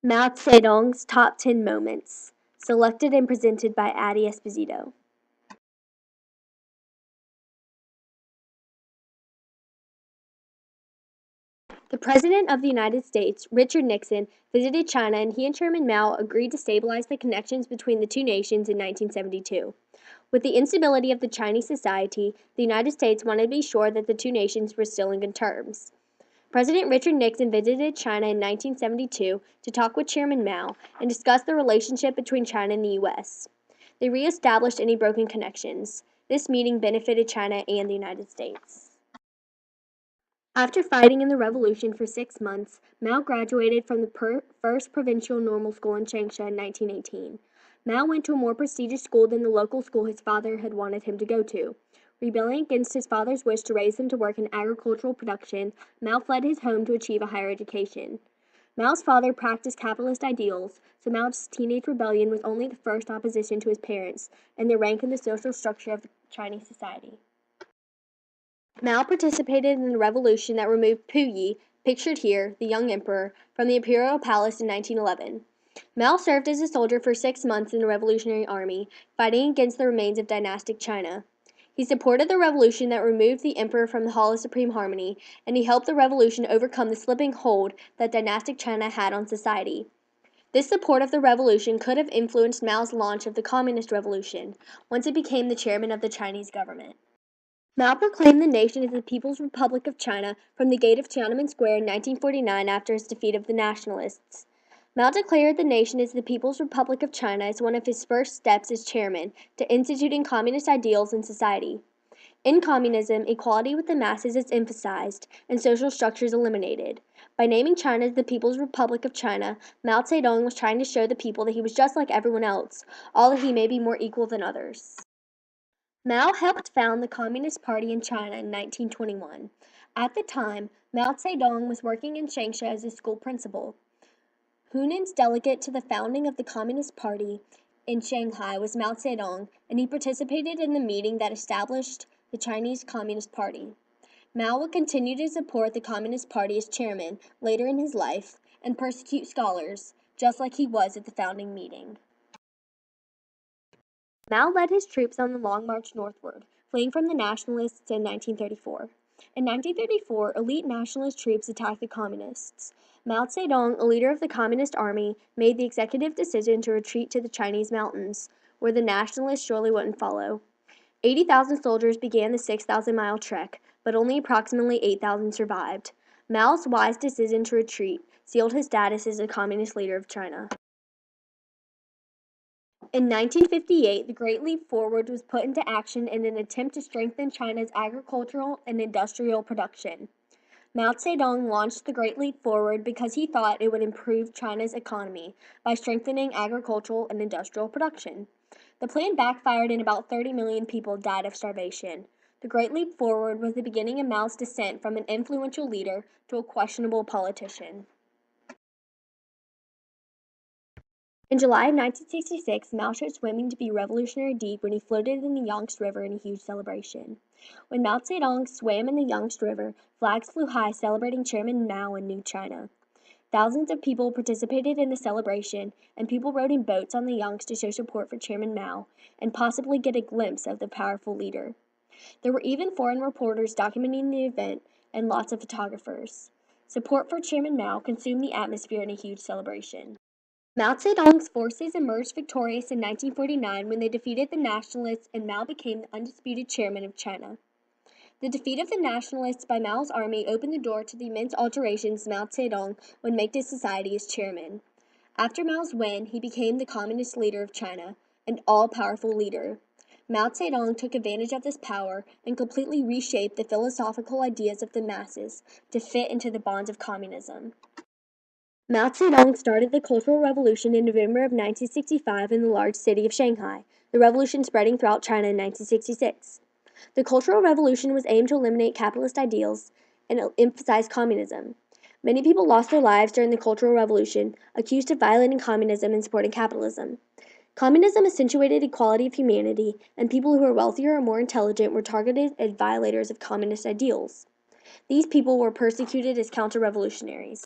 Mao Zedong's Top 10 Moments, selected and presented by Addie E. The President of the United States, Richard Nixon, visited China and he and Chairman Mao agreed to stabilize the connections between the two nations in 1972. With the instability of the Chinese society, the United States wanted to be sure that the two nations were still in good terms. President Richard Nixon visited China in 1972 to talk with Chairman Mao and discuss the relationship between China and the U.S. They reestablished any broken connections. This meeting benefited China and the United States. After fighting in the revolution for 6 months, Mao graduated from the first provincial normal school in Changsha in 1918. Mao went to a more prestigious school than the local school his father had wanted him to go to. Rebelling against his father's wish to raise him to work in agricultural production, Mao fled his home to achieve a higher education. Mao's father practiced capitalist ideals, so Mao's teenage rebellion was only the first opposition to his parents and their rank in the social structure of Chinese society. Mao participated in the revolution that removed Puyi, pictured here, the young emperor, from the imperial palace in 1911. Mao served as a soldier for 6 months in the Revolutionary Army, fighting against the remains of dynastic China. He supported the revolution that removed the emperor from the Hall of Supreme Harmony, and he helped the revolution overcome the slipping hold that dynastic China had on society. This support of the revolution could have influenced Mao's launch of the Communist Revolution, once he became the chairman of the Chinese government. Mao proclaimed the nation as the People's Republic of China from the gate of Tiananmen Square in 1949 after his defeat of the Nationalists. Mao declared the nation as the People's Republic of China as one of his first steps as chairman to instituting communist ideals in society. In communism, equality with the masses is emphasized and social structures eliminated. By naming China as the People's Republic of China, Mao Zedong was trying to show the people that he was just like everyone else, although he may be more equal than others. Mao helped found the Communist Party in China in 1921. At the time, Mao Zedong was working in Changsha as a school principal. Hunan's delegate to the founding of the Communist Party in Shanghai was Mao Zedong, and he participated in the meeting that established the Chinese Communist Party. Mao would continue to support the Communist Party as chairman later in his life and persecute scholars, just like he was at the founding meeting. Mao led his troops on the Long March northward, fleeing from the Nationalists in 1934. In 1934, elite nationalist troops attacked the Communists. Mao Zedong, a leader of the Communist Army, made the executive decision to retreat to the Chinese mountains, where the Nationalists surely wouldn't follow. 80,000 soldiers began the 6,000-mile trek, but only approximately 8,000 survived. Mao's wise decision to retreat sealed his status as a communist leader of China. In 1958, the Great Leap Forward was put into action in an attempt to strengthen China's agricultural and industrial production. Mao Zedong launched the Great Leap Forward because he thought it would improve China's economy by strengthening agricultural and industrial production. The plan backfired and about 30 million people died of starvation. The Great Leap Forward was the beginning of Mao's descent from an influential leader to a questionable politician. In July of 1966, Mao showed swimming to be revolutionary deep when he floated in the Yangtze River in a huge celebration. When Mao Zedong swam in the Yangtze River, flags flew high celebrating Chairman Mao in New China. Thousands of people participated in the celebration, and people rode in boats on the Yangtze to show support for Chairman Mao and possibly get a glimpse of the powerful leader. There were even foreign reporters documenting the event and lots of photographers. Support for Chairman Mao consumed the atmosphere in a huge celebration. Mao Zedong's forces emerged victorious in 1949 when they defeated the Nationalists and Mao became the undisputed chairman of China. The defeat of the Nationalists by Mao's army opened the door to the immense alterations Mao Zedong would make to society as chairman. After Mao's win, he became the communist leader of China, an all-powerful leader. Mao Zedong took advantage of this power and completely reshaped the philosophical ideas of the masses to fit into the bonds of communism. Mao Zedong started the Cultural Revolution in November of 1965 in the large city of Shanghai, the revolution spreading throughout China in 1966. The Cultural Revolution was aimed to eliminate capitalist ideals and emphasize communism. Many people lost their lives during the Cultural Revolution, accused of violating communism and supporting capitalism. Communism accentuated equality of humanity, and people who were wealthier or more intelligent were targeted as violators of communist ideals. These people were persecuted as counter-revolutionaries.